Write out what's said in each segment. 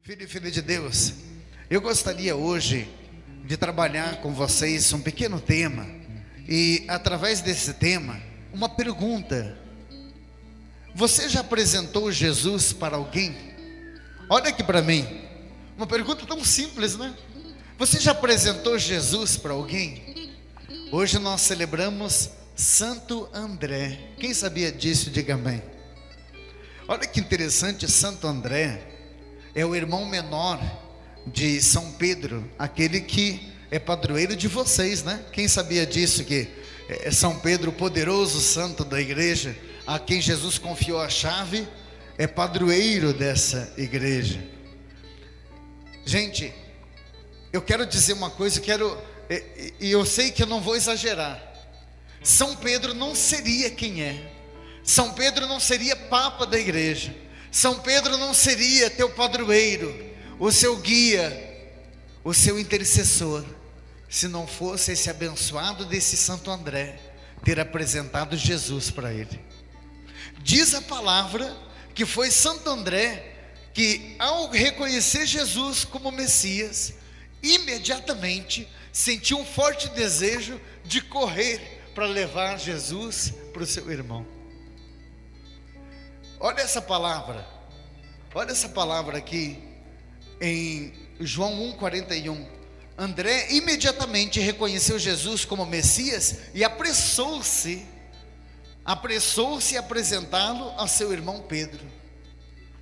Filho e filha de Deus, eu gostaria hoje de trabalhar com vocês um pequeno tema e, através desse tema, uma pergunta. Você já apresentou Jesus para alguém? Olha aqui para mim, uma pergunta tão simples, né? Você já apresentou Jesus para alguém? Hoje nós celebramos Santo André. Quem sabia disso, diga amém. Olha que interessante, Santo André é o irmão menor de São Pedro, aquele que é padroeiro de vocês, né? Quem sabia disso, que é São Pedro, o poderoso santo da igreja, a quem Jesus confiou a chave, é padroeiro dessa igreja. Gente, eu quero dizer uma coisa, e eu sei que eu não vou exagerar. São Pedro não seria quem é. São Pedro não seria papa da igreja. São Pedro não seria teu padroeiro, o seu guia, o seu intercessor, se não fosse esse abençoado desse Santo André ter apresentado Jesus para ele. Diz a palavra que foi Santo André que, ao reconhecer Jesus como Messias, imediatamente sentiu um forte desejo de correr para levar Jesus para o seu irmão. Olha essa palavra aqui em João 1,41. André imediatamente reconheceu Jesus como Messias e apressou-se a apresentá-lo a seu irmão Pedro.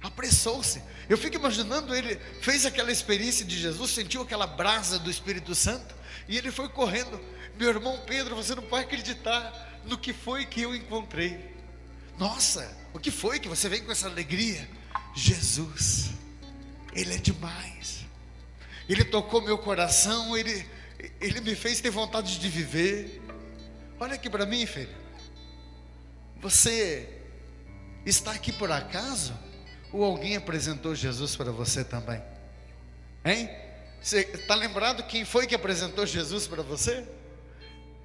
Apressou-se. Eu fico imaginando, ele fez aquela experiência de Jesus, sentiu aquela brasa do Espírito Santo e ele foi correndo. Meu irmão Pedro, você não pode acreditar no que foi que eu encontrei. Nossa, o que foi que você vem com essa alegria? Jesus, Ele é demais. Ele tocou meu coração, Ele me fez ter vontade de viver. Olha aqui para mim, filho. Você está aqui por acaso? Ou alguém apresentou Jesus para você também? Hein? Você está lembrado quem foi que apresentou Jesus para você?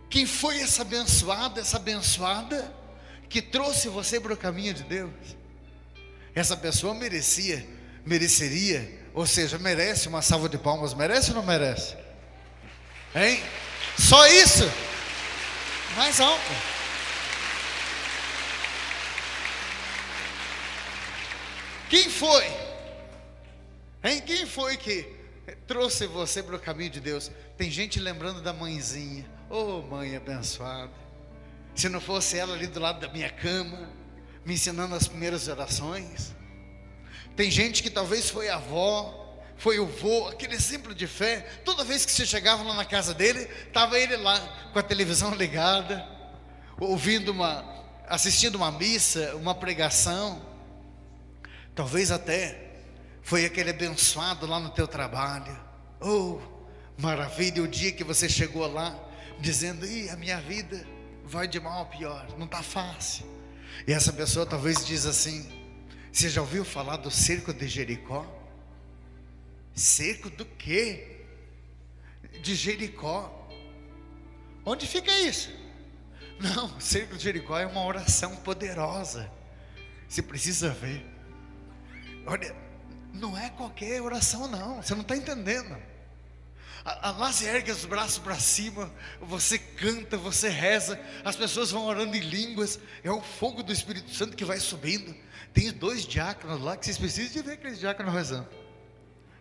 Quem foi essa abençoada que trouxe você para o caminho de Deus? Essa pessoa mereceria, ou seja, merece uma salva de palmas. Merece ou não merece? Hein? Só isso? Mais alto. Quem foi? Hein? Quem foi que trouxe você para o caminho de Deus? Tem gente lembrando da mãezinha. Oh, mãe abençoada. Se não fosse ela ali do lado da minha cama, me ensinando as primeiras orações. Tem gente que talvez foi a avó, foi o vô, aquele exemplo de fé. Toda vez que você chegava lá na casa dele, estava ele lá com a televisão ligada, assistindo uma missa, uma pregação. Talvez até foi aquele abençoado lá no teu trabalho. Oh, maravilha, o dia que você chegou lá, dizendo: a minha vida vai de mal a pior, não está fácil. E essa pessoa talvez diz assim: você já ouviu falar do cerco de Jericó? Cerco do quê? De Jericó. Onde fica isso? Não, o cerco de Jericó é uma oração poderosa. Você precisa ver. Olha, não é qualquer oração não, você não está entendendo. Lá você ergue os braços para cima, você canta, você reza, as pessoas vão orando em línguas, é o fogo do Espírito Santo que vai subindo. Tem 2 diáconos lá que vocês precisam de ver aqueles diáconos rezando.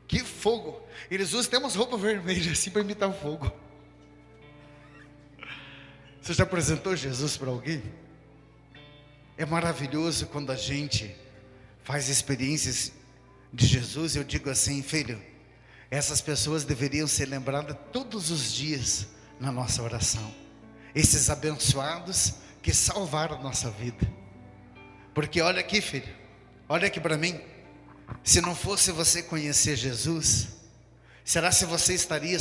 Que fogo! Eles usam até umas roupas vermelhas assim para imitar o fogo. Você já apresentou Jesus para alguém? É maravilhoso quando a gente faz experiências de Jesus. Eu digo assim, filho, essas pessoas deveriam ser lembradas todos os dias na nossa oração. Esses abençoados que salvaram a nossa vida. Porque olha aqui, filho, olha aqui para mim. Se não fosse você conhecer Jesus, será se você estaria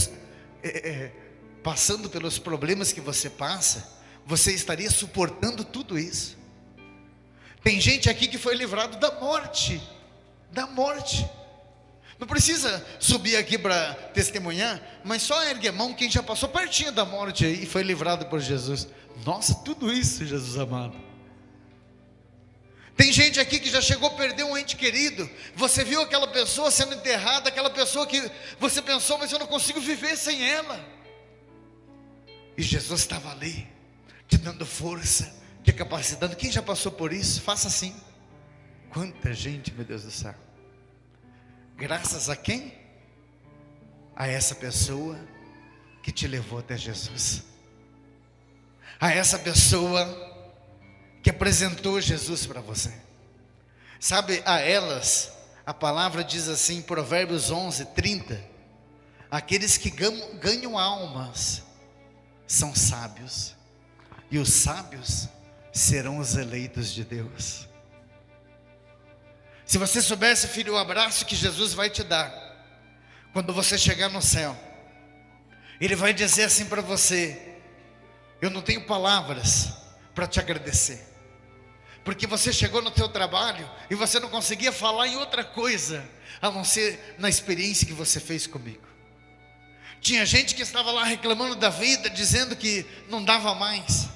passando pelos problemas que você passa? Você estaria suportando tudo isso? Tem gente aqui que foi livrado da morte. Da morte. Não precisa subir aqui para testemunhar, mas só ergue a mão quem já passou pertinho da morte aí e foi livrado por Jesus. Nossa, tudo isso, Jesus amado. Tem gente aqui que já chegou a perder um ente querido. Você viu aquela pessoa sendo enterrada, aquela pessoa que você pensou, mas eu não consigo viver sem ela. E Jesus estava ali, te dando força, te capacitando. Quem já passou por isso, faça assim. Quanta gente, meu Deus do céu. Graças a quem? A essa pessoa que te levou até Jesus. A essa pessoa que apresentou Jesus para você. Sabe, a elas, a palavra diz assim, Provérbios 11:30, aqueles que ganham almas são sábios, e os sábios serão os eleitos de Deus. Se você soubesse, filho, o abraço que Jesus vai te dar, quando você chegar no céu, Ele vai dizer assim para você: eu não tenho palavras para te agradecer, porque você chegou no teu trabalho e você não conseguia falar em outra coisa a não ser na experiência que você fez comigo. Tinha gente que estava lá reclamando da vida, dizendo que não dava mais,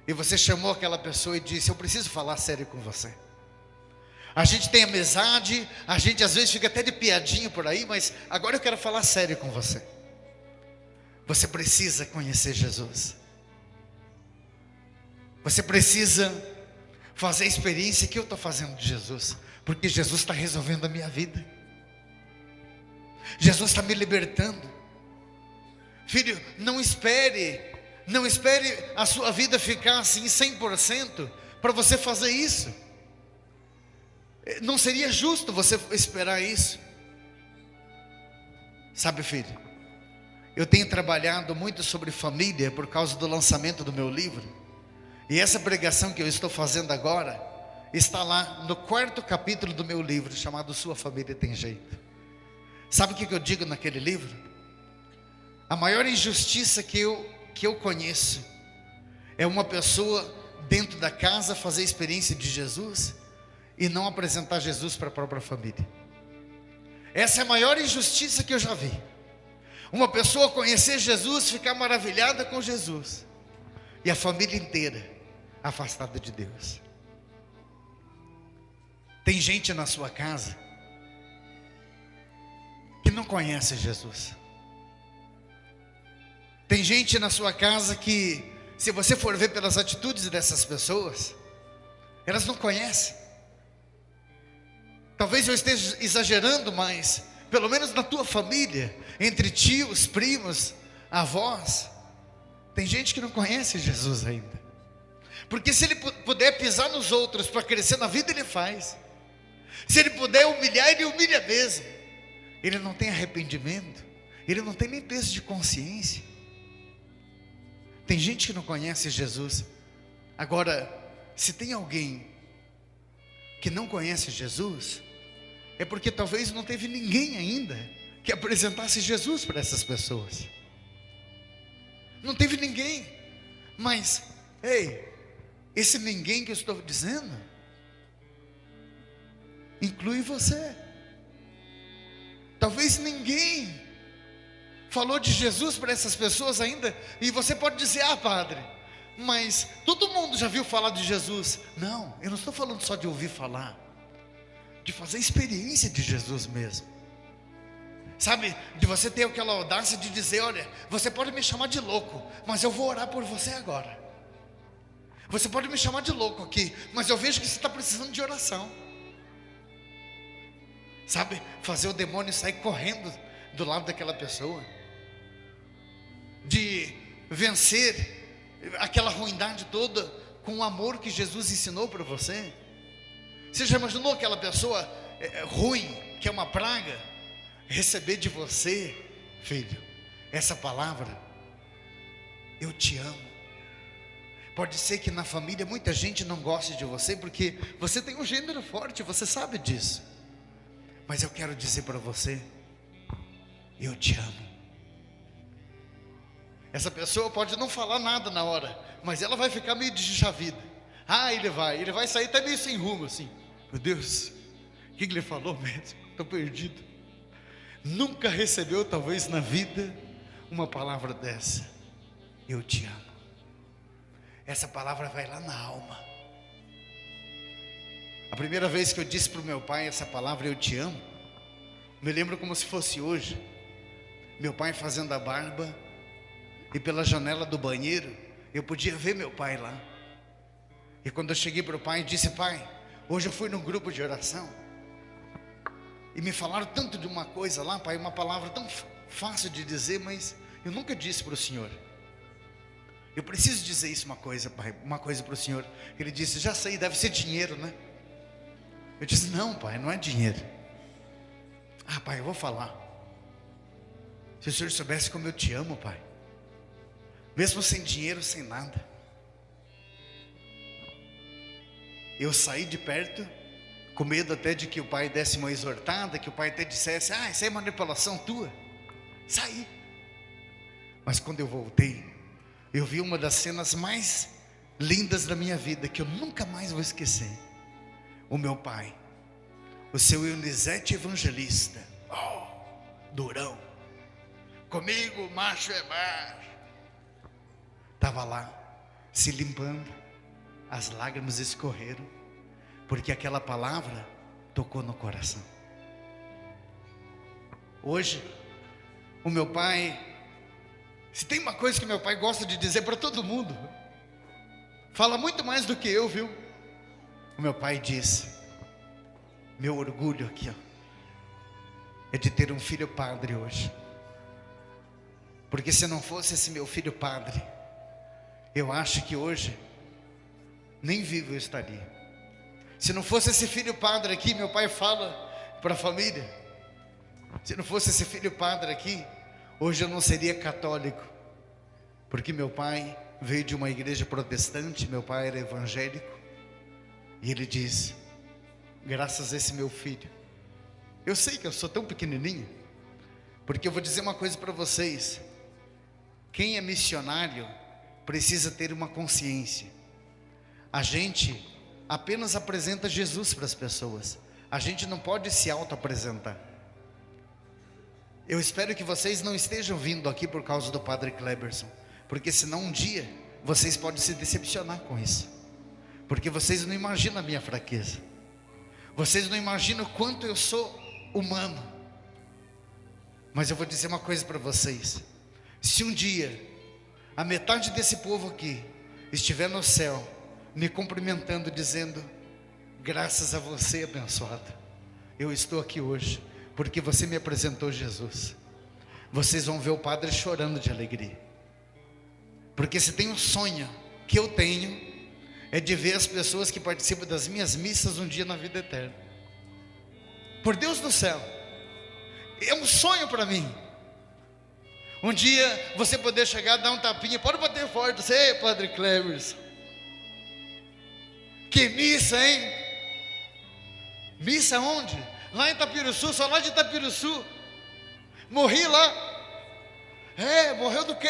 e você chamou aquela pessoa e disse: eu preciso falar sério com você. A gente tem amizade, a gente às vezes fica até de piadinha por aí, mas agora eu quero falar sério com você. Você precisa conhecer Jesus. Você precisa fazer a experiência que eu estou fazendo de Jesus, porque Jesus está resolvendo a minha vida. Jesus está me libertando. Filho, não espere a sua vida ficar assim 100% para você fazer isso. Não seria justo você esperar isso. Sabe, filho, eu tenho trabalhado muito sobre família por causa do lançamento do meu livro. E essa pregação que eu estou fazendo agora está lá no 4º capítulo do meu livro, chamado Sua Família Tem Jeito. Sabe o que eu digo naquele livro? A maior injustiça que eu conheço é uma pessoa dentro da casa fazer a experiência de Jesus e não apresentar Jesus para a própria família. Essa é a maior injustiça que eu já vi. Uma pessoa conhecer Jesus, ficar maravilhada com Jesus, e a família inteira afastada de Deus. Tem gente na sua casa que não conhece Jesus. Tem gente na sua casa que, se você for ver pelas atitudes dessas pessoas, elas não conhecem. Talvez eu esteja exagerando, mas pelo menos na tua família, entre tios, primos, avós, tem gente que não conhece Jesus ainda. Porque se ele puder pisar nos outros para crescer na vida, ele faz. Se ele puder humilhar, ele humilha mesmo. Ele não tem arrependimento, ele não tem nem peso de consciência. Tem gente que não conhece Jesus. Agora, se tem alguém que não conhece Jesus, é porque talvez não teve ninguém ainda que apresentasse Jesus para essas pessoas. Não teve ninguém. Mas, ei, esse ninguém que eu estou dizendo inclui você. Talvez ninguém falou de Jesus para essas pessoas ainda. E você pode dizer: ah, padre, mas todo mundo já viu falar de Jesus. Não, eu não estou falando só de ouvir falar, de fazer experiência de Jesus mesmo. Sabe, de você ter aquela audácia de dizer: olha, você pode me chamar de louco, mas eu vou orar por você agora. Você pode me chamar de louco aqui, mas eu vejo que você está precisando de oração. Sabe, fazer o demônio sair correndo do lado daquela pessoa, de vencer aquela ruindade toda com o amor que Jesus ensinou para você. Você já imaginou aquela pessoa ruim, que é uma praga, receber de você, filho, essa palavra: eu te amo. Pode ser que na família muita gente não goste de você, porque você tem um gênero forte, você sabe disso. Mas eu quero dizer para você: eu te amo. Essa pessoa pode não falar nada na hora, mas ela vai ficar meio desjavida. Ah, ele vai sair até meio sem rumo assim. Meu Deus, o que ele falou mesmo? Estou perdido. Nunca recebeu talvez na vida uma palavra dessa: eu te amo. Essa palavra vai lá na alma. A primeira vez que eu disse para o meu pai essa palavra, eu te amo, me lembro como se fosse hoje. Meu pai fazendo a barba, e pela janela do banheiro, eu podia ver meu pai lá. E quando eu cheguei para o pai, disse: pai, hoje eu fui num grupo de oração, e me falaram tanto de uma coisa lá, pai, uma palavra tão fácil de dizer, mas eu nunca disse para o senhor. Eu preciso dizer isso, uma coisa, pai, uma coisa para o senhor. Ele disse: já sei, deve ser dinheiro, né? Eu disse: não, pai, não é dinheiro. Ah, pai, eu vou falar. Se o senhor soubesse como eu te amo, pai, mesmo sem dinheiro, sem nada. Eu saí de perto, com medo até de que o pai desse uma exortada, que o pai até dissesse: ah, isso é manipulação tua. Saí. Mas quando eu voltei, eu vi uma das cenas mais lindas da minha vida, que eu nunca mais vou esquecer. O meu pai, o seu Eunizete Evangelista, durão, comigo macho é macho, estava lá, se limpando, as lágrimas escorreram, porque aquela palavra tocou no coração. Hoje, o meu pai, se tem uma coisa que meu pai gosta de dizer para todo mundo, fala muito mais do que eu, viu? O meu pai disse: meu orgulho aqui, é de ter um filho padre hoje. Porque se não fosse esse meu filho padre, eu acho que hoje nem vivo eu estaria. Se não fosse esse filho padre aqui, meu pai fala para a família, se não fosse esse filho padre aqui, hoje eu não seria católico. Porque meu pai veio de uma igreja protestante, meu pai era evangélico, e ele diz: graças a esse meu filho, eu sei que eu sou tão pequenininho, porque eu vou dizer uma coisa para vocês: quem é missionário precisa ter uma consciência. A gente apenas apresenta Jesus para as pessoas, a gente não pode se auto-apresentar. Eu espero que vocês não estejam vindo aqui por causa do Padre Kleberson, porque senão um dia vocês podem se decepcionar com isso, porque vocês não imaginam a minha fraqueza, vocês não imaginam o quanto eu sou humano. Mas eu vou dizer uma coisa para vocês: se um dia a metade desse povo aqui estiver no céu me cumprimentando, dizendo: graças a você, abençoado, eu estou aqui hoje porque você me apresentou Jesus, vocês vão ver o Padre chorando de alegria. Porque se tem um sonho que eu tenho, é de ver as pessoas que participam das minhas missas um dia na vida eterna. Por Deus do céu, é um sonho para mim. Um dia você poder chegar, dar um tapinha, pode bater forte, você, Padre Kleberson. Que missa, hein? Missa onde? Lá em Itapiruçu, só lá de Itapiruçu. Morri lá. Morreu do quê?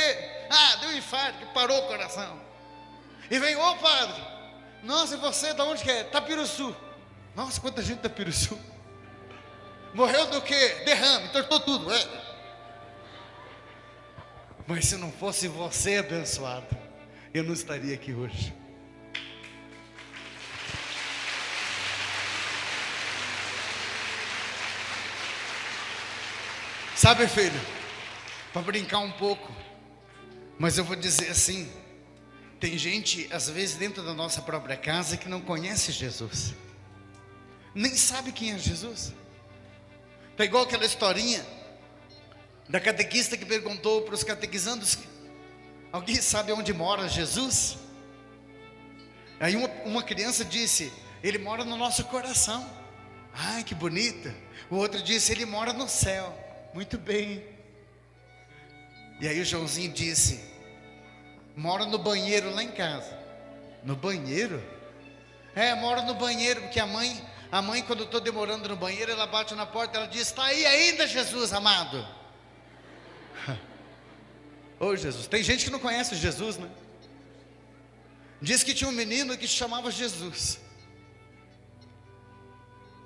Ah, deu um infarto, que parou o coração. E vem: ô padre, nossa, e você de onde que é? Itapiruçu. Nossa, quanta gente de Itapiruçu. Morreu do quê? Derrame, entortou tudo. Mas se não fosse você, abençoado, eu não estaria aqui hoje. Sabe, filho, para brincar um pouco, mas eu vou dizer assim: tem gente, às vezes, dentro da nossa própria casa, que não conhece Jesus, nem sabe quem é Jesus. Está igual aquela historinha da catequista que perguntou para os catequizandos: alguém sabe onde mora Jesus? Aí uma criança disse: ele mora no nosso coração. Ai, que bonita. O outro disse: ele mora no céu. Muito bem. E aí o Joãozinho disse: mora no banheiro lá em casa. No banheiro? Mora no banheiro, porque a mãe quando eu estou demorando no banheiro, ela bate na porta, ela diz: está aí ainda, Jesus amado? Ô Jesus, tem gente que não conhece Jesus, né? Diz que tinha um menino que se chamava Jesus.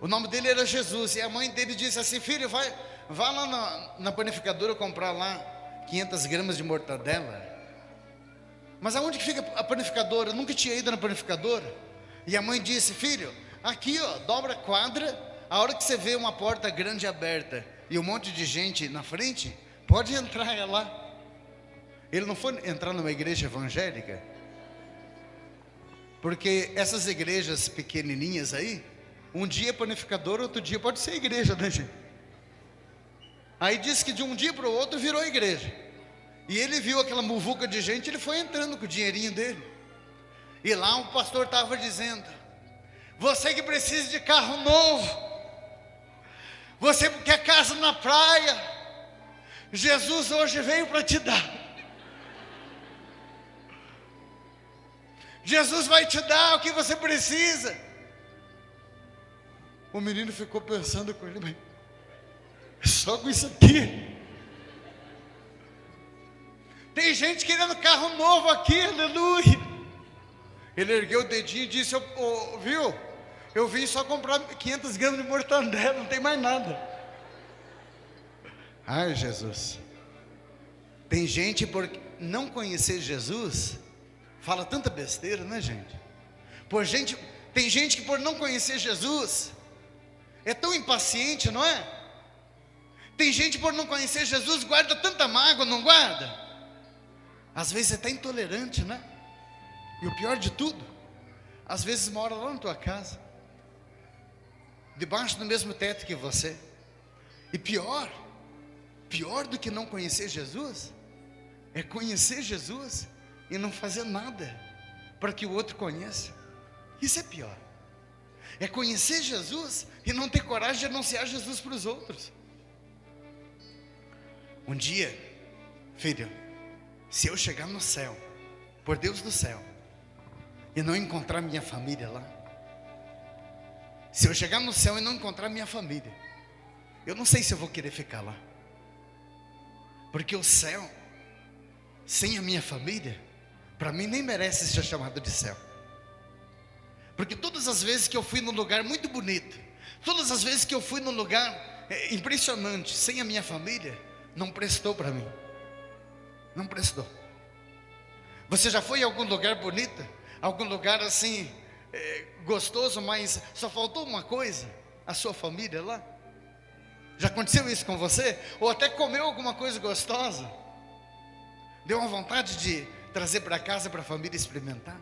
O nome dele era Jesus, e a mãe dele disse assim: filho, vá lá na panificadora comprar lá 500 gramas de mortadela. Mas aonde que fica a panificadora? Eu nunca tinha ido na panificadora. E a mãe disse: filho, Aqui, ó, dobra a quadra, a hora que você vê uma porta grande aberta e um monte de gente na frente, pode entrar lá. Ele não foi entrar numa igreja evangélica? Porque essas igrejas pequenininhas aí, um dia é panificador, outro dia pode ser igreja, né, gente? Aí diz que de um dia para o outro virou igreja. E ele viu aquela muvuca de gente, ele foi entrando com o dinheirinho dele. E lá o pastor estava dizendo: você que precisa de carro novo, você que quer casa na praia, Jesus hoje veio para te dar. Jesus vai te dar o que você precisa. O menino ficou pensando com ele: mas só com isso aqui? Tem gente querendo carro novo aqui, aleluia. Ele ergueu o dedinho e disse: viu? Eu vim só comprar 500 gramas de mortandela, não tem mais nada. Ai, Jesus. Tem gente por não conhecer Jesus fala tanta besteira, né, gente? Tem gente que por não conhecer Jesus é tão impaciente, não é? Tem gente por não conhecer Jesus guarda tanta mágoa, não guarda? Às vezes é até intolerante, né? E o pior de tudo, às vezes mora lá na tua casa, debaixo do mesmo teto que você. E pior do que não conhecer Jesus, é conhecer Jesus e não fazer nada para que o outro conheça. Isso é pior. É conhecer Jesus e não ter coragem de anunciar Jesus para os outros. Um dia, filho, se eu chegar no céu, por Deus do céu, e não encontrar minha família lá, se eu chegar no céu e não encontrar minha família, eu não sei se eu vou querer ficar lá. Porque o céu, sem a minha família, para mim nem merece ser chamado de céu. Porque todas as vezes que eu fui num lugar muito bonito, todas as vezes que eu fui num lugar impressionante, sem a minha família, não prestou para mim. Não prestou. Você já foi em algum lugar bonito? Algum lugar assim, gostoso, mas só faltou uma coisa? A sua família lá? Já aconteceu isso com você? Ou até comeu alguma coisa gostosa? Deu uma vontade de trazer para casa para a família experimentar?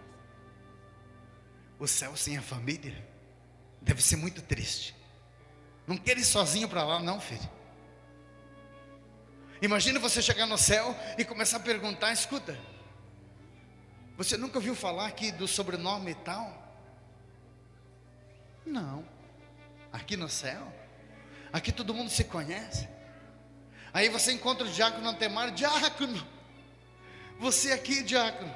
O céu sem a família deve ser muito triste. Não quer ir sozinho para lá não, filho. Imagina você chegar no céu e começar a perguntar: escuta, você nunca ouviu falar aqui do sobrenome e tal? Não. Aqui no céu, aqui todo mundo se conhece. Aí você encontra o diácono Antemar: diácono, você aqui, diácono,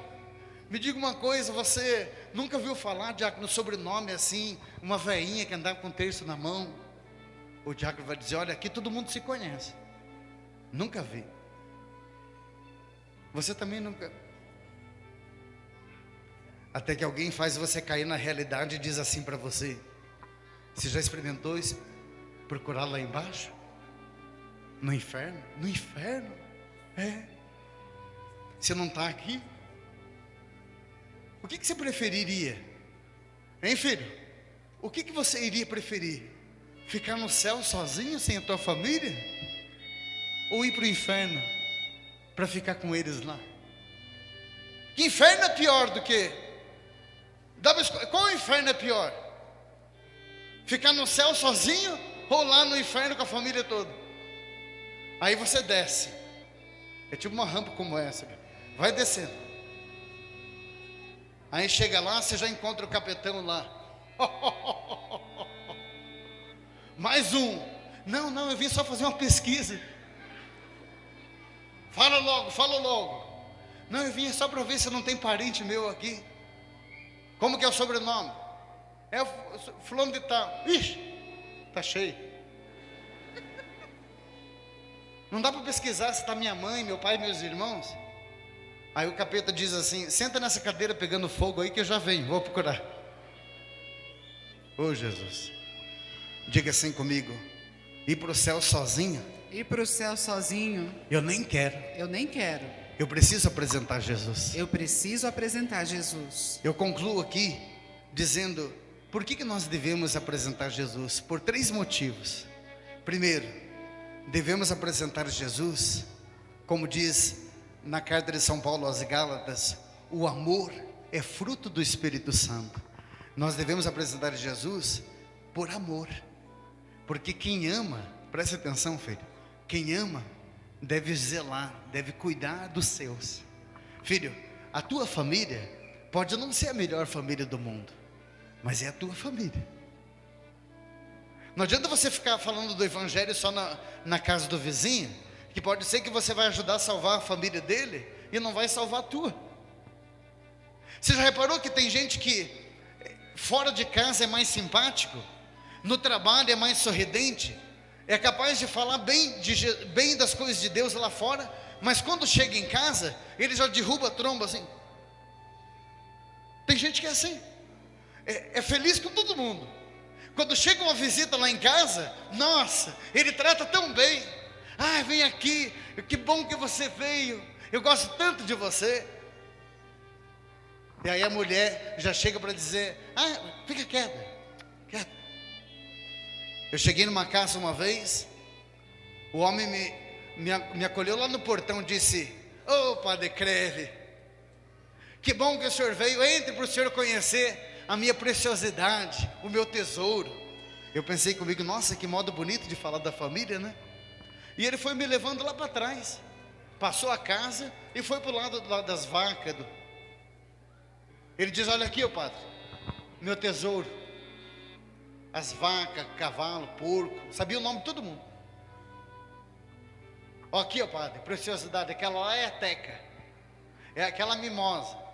me diga uma coisa, você nunca ouviu falar, diácono, sobrenome assim, uma veinha que andava com um terço na mão? O diácono vai dizer: olha, aqui todo mundo se conhece. Nunca vi. Você também nunca. Até que alguém faz você cair na realidade e diz assim para você: você já experimentou isso? Procurar lá embaixo? No inferno? No inferno? É. Você não está aqui? O que você preferiria? Hein, filho? O que você iria preferir? Ficar no céu sozinho, sem a tua família? Ou ir para o inferno para ficar com eles lá? Que inferno é pior do que? Qual inferno é pior? Ficar no céu sozinho ou lá no inferno com a família toda? Aí você desce. É tipo uma rampa como essa. Vai descendo. Aí chega lá, você já encontra o capitão lá. Mais um. Não, eu vim só fazer uma pesquisa. Fala logo. Não, eu vim só para ver se não tem parente meu aqui. Como que é o sobrenome? É o fulano de tal. Ixi, tá cheio. Não dá para pesquisar se está minha mãe, meu pai e meus irmãos? Aí o capeta diz assim: senta nessa cadeira pegando fogo aí que eu já venho, vou procurar. Ô Jesus, diga assim comigo: ir para o céu sozinho? Ir para o céu sozinho? Eu nem quero. Eu nem quero. Eu preciso apresentar Jesus. Eu preciso apresentar Jesus. Eu concluo aqui dizendo Por que nós devemos apresentar Jesus? Por 3 motivos. Primeiro, devemos apresentar Jesus, como diz na carta de São Paulo aos Gálatas, o amor é fruto do Espírito Santo. Nós devemos apresentar Jesus por amor, porque quem ama, preste atenção, filho, quem ama deve zelar, deve cuidar dos seus. Filho, a tua família pode não ser a melhor família do mundo, mas é a tua família. Não adianta você ficar falando do evangelho só na casa do vizinho, que pode ser que você vai ajudar a salvar a família dele e não vai salvar a tua. Você já reparou que tem gente que fora de casa é mais simpático, no trabalho é mais sorridente, é capaz de falar bem das coisas de Deus lá fora, mas quando chega em casa, ele já derruba a tromba assim. Tem gente que é assim, é feliz com todo mundo. Quando chega uma visita lá em casa, nossa, ele trata tão bem. Ah, vem aqui, que bom que você veio, eu gosto tanto de você. E aí a mulher já chega para dizer, fica quieta. Eu cheguei numa casa uma vez, o homem me acolheu lá no portão e disse, ô Padre Creve, que bom que o senhor veio, entre para o senhor conhecer a minha preciosidade, o meu tesouro. Eu pensei comigo, nossa, que modo bonito de falar da família, né? E ele foi me levando lá para trás, passou a casa e foi para o lado das vacas. Ele diz, olha aqui, ô padre, meu tesouro, as vacas, cavalo, porco, sabia o nome de todo mundo. Ó, aqui, ó padre, preciosidade, aquela lá é a teca, é aquela mimosa.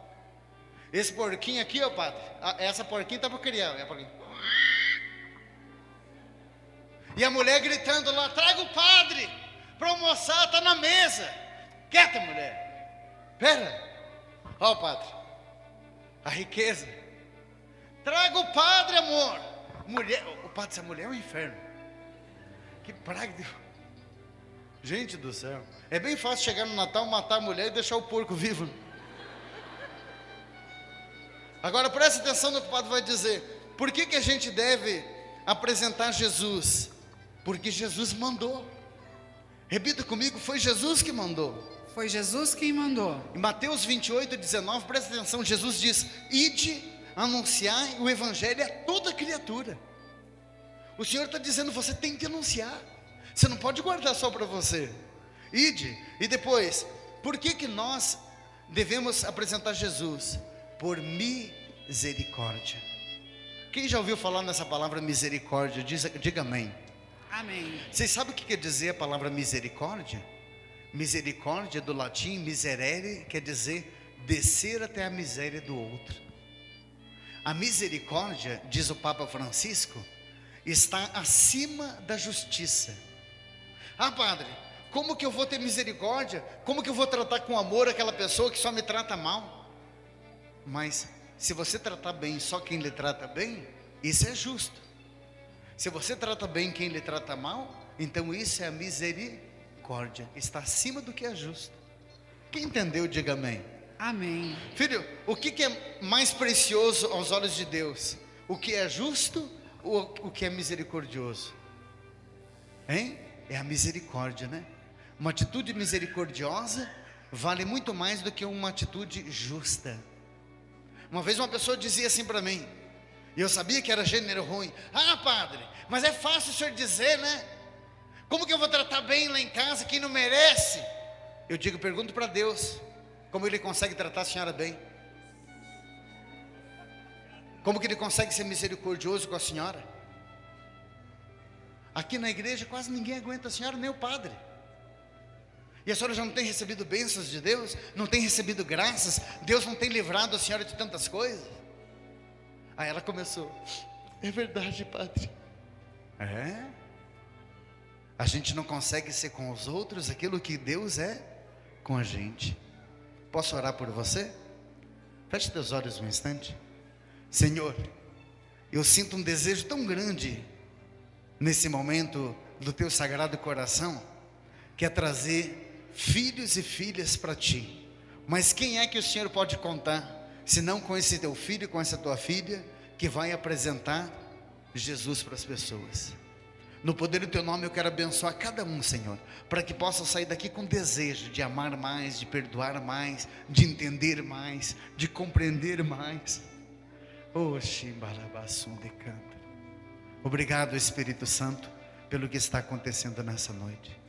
Esse porquinho aqui, ó padre, essa porquinha está para criar, é a porquinha. E a mulher gritando lá, traga o padre para almoçar, está na mesa. Quieta, mulher, pera, ó padre, a riqueza. Traga o padre, amor. Mulher, o padre, essa mulher é um inferno. Que praga de... Gente do céu, é bem fácil chegar no Natal, matar a mulher e deixar o porco vivo. Agora preste atenção no que o padre vai dizer. Por que a gente deve apresentar Jesus? Porque Jesus mandou. Repita comigo, foi Jesus que mandou. Foi Jesus quem mandou. Em Mateus 28:19, presta atenção, Jesus diz, ide anunciar o evangelho a toda criatura. O Senhor está dizendo, você tem que anunciar, você não pode guardar só para você. Ide. E depois, por que nós devemos apresentar Jesus? Por misericórdia. Quem já ouviu falar nessa palavra misericórdia, diga amém. Amém. Vocês sabem o que quer dizer a palavra misericórdia? Misericórdia, do latim miserere, quer dizer descer até a miséria do outro. A misericórdia, diz o Papa Francisco, está acima da justiça. Ah, padre, como que eu vou ter misericórdia? Como que eu vou tratar com amor aquela pessoa que só me trata mal? Mas se você tratar bem só quem lhe trata bem, isso é justo. Se você trata bem quem lhe trata mal, então isso é a misericórdia, está acima do que é justo. Quem entendeu, diga amém. Amém. Filho, o que é mais precioso aos olhos de Deus? O que é justo ou o que é misericordioso? Hein? É a misericórdia, né? Uma atitude misericordiosa vale muito mais do que uma atitude justa. Uma vez uma pessoa dizia assim para mim, e eu sabia que era gênero ruim. Ah, padre, mas é fácil o senhor dizer, né? Como que eu vou tratar bem lá em casa quem não merece? Eu digo, pergunto para Deus, como Ele consegue tratar a senhora bem? Como que Ele consegue ser misericordioso com a senhora? Aqui na igreja quase ninguém aguenta a senhora, nem o padre. E a senhora já não tem recebido bênçãos de Deus? Não tem recebido graças? Deus não tem livrado a senhora de tantas coisas? Aí ela começou, é verdade, padre. É? A gente não consegue ser com os outros aquilo que Deus é com a gente. Posso orar por você? Feche teus olhos um instante. Senhor, eu sinto um desejo tão grande nesse momento do teu sagrado coração, que é trazer filhos e filhas para ti. Mas quem é que o Senhor pode contar, se não com esse teu filho, com essa tua filha, que vai apresentar Jesus para as pessoas. No poder do teu nome eu quero abençoar cada um, Senhor, para que possa sair daqui com desejo de amar mais, de perdoar mais, de entender mais, de compreender mais. Obrigado, Espírito Santo, pelo que está acontecendo nessa noite.